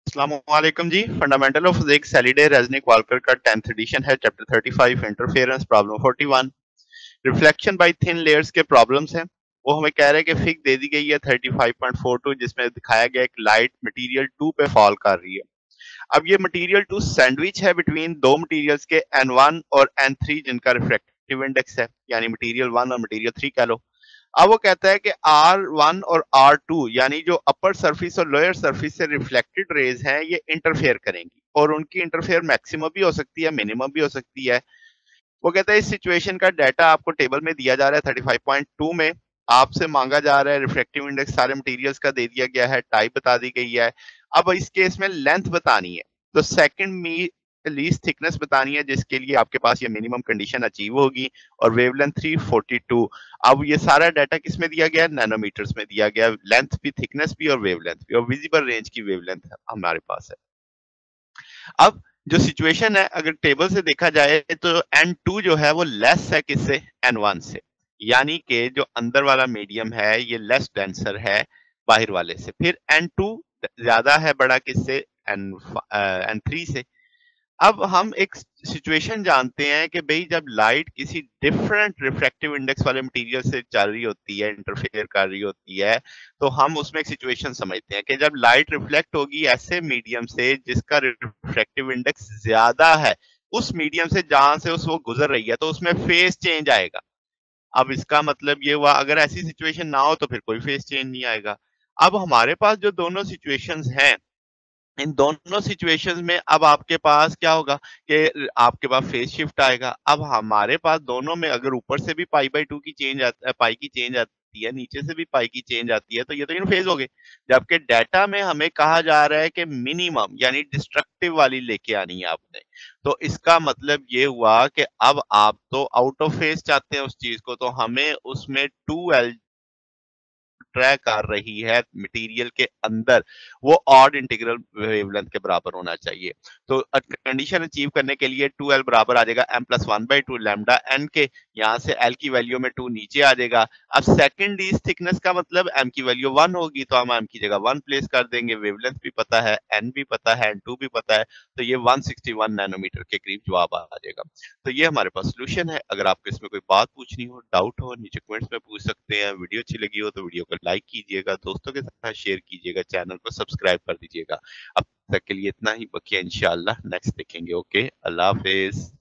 अस्सलामुअलैकुम जी। Fundamental of physics Halliday Resnick Walker का 10th एडिशन है। Chapter 35 interference problem 41 reflection by thin layers के प्रॉब्लम्स हैं। वो हमें कह रहे हैं कि फिग दे दी गई है 35.42 जिसमें दिखाया गया एक लाइट मटेरियल 2 पे फॉल कर रही है। अब ये मटेरियल 2 सैंडविच है बिटवीन दो मटेरियल्स के N1 और N3 जिनका रिफ्रैक्टिव इंडेक्स है, यानी मटेरियल 1 और मटेरियल 3 कह लो। अब वो कहता है कि R1 और R2 यानी जो अपर सरफेस और लोअर सरफेस से रिफ्लेक्टेड रेज हैं ये इंटरफेयर करेंगी और उनकी इंटरफेयर मैक्सिमम भी हो सकती है, मिनिमम भी हो सकती है। वो कहता है इस सिचुएशन का डाटा आपको टेबल में दिया जा रहा है 35.2 में। आपसे मांगा जा रहा है रिफ्रैक्टिव इंडेक्स सारे मटेरियल्स का दे दिया गया है, टाइप बता दी गई है। अब इस केस में लेंथ बतानी है, तो सेकंड मी लीस्ट थिकनेस बतानी है जिसके लिए आपके पास ये मिनिमम कंडीशन अचीव होगी और वेवलेंथ 342। अब ये सारा डाटा किस में दिया गया है? नैनोमीटर्स में दिया गया, लेंथ भी, थिकनेस भी और वेवलेंथ भी, और विजिबल रेंज की वेवलेंथ हमारे पास है। अब जो सिचुएशन है अगर टेबल से देखा जाए तो N2 जो है वो लेस है किससे? N1 से, यानी कि जो अंदर वाला मीडियम है ये लेस डेंसर है बाहर वाले से। फिर N2 ज्यादा है बड़ा किससे? N3 से। अब हम एक सिचुएशन जानते हैं कि भाई जब लाइट किसी डिफरेंट रिफ्रैक्टिव इंडेक्स वाले मटेरियल से चल रही होती है, इंटरफेयर कर रही होती है, तो हम उसमें एक सिचुएशन समझते हैं कि जब लाइट रिफ्लेक्ट होगी ऐसे मीडियम से जिसका रिफ्रैक्टिव इंडेक्स ज्यादा है, उस मीडियम से जहां से उस वो गुजर रही है, तो उसमें फेस चेंज आएगा। अब इसका मतलब ये हुआ अगर ऐसी सिचुएशन ना हो तो फिर कोई फेस चेंज नहीं आएगा। अब हमारे पास जो दोनों सिचुएशंस हैं, इन दोनों सिचुएशंस में अब आपके पास क्या होगा कि आपके पास फेज शिफ्ट आएगा। अब हमारे पास दोनों में अगर ऊपर से भी पाई बाय 2 की चेंज पाई की चेंज आती है, नीचे से भी पाई की चेंज आती है, तो ये तो इन फेज हो गए। जबकि डाटा में हमें कहा जा रहा है कि मिनिमम यानी डिस्ट्रक्टिव वाली लेके आनी है आपने। तो इसका मतलब ये हुआ कि अब आप तो आउट ऑफ फेज चाहते हैं उस चीज को, तो हमें उसमें 2L ट्रैक कर रही है मटेरियल के अंदर, वो ऑड इंटीग्रल वेवलेंथ के बराबर होना चाहिए। तो कंडीशन अचीव करने के लिए 2L बराबर आ जाएगा m+1/2 लैम्डा n के। यहाँ से L की वैल्यू में 2 नीचे आ जाएगा। अब सेकंड लीस्ट थिकनेस का मतलब m की वैल्यू 1 होगी, तो हम m की जगह 1 प्लेस कर देंगे। वेवलेंथ भी पता है, n भी पता है, n2 भी पता है, तो ये 161 नैनोमीटर के करीब जवाब आ जाएगा। तो ये हमारे पास सोल्यूशन है। अगर आपको इसमें कोई बात पूछनी हो, डाउट हो, नीचे कमेंट्स में पूछ सकते हैं। वीडियो अच्छी लगी हो तो वीडियो को लाइक कीजिएगा, दोस्तों के साथ शेयर कीजिएगा, चैनल को सब्सक्राइब कर दीजिएगा। अब तक के लिए इतना ही, बाकी इंशाल्लाह नेक्स्ट देखेंगे। ओके, अल्लाह हाफिज।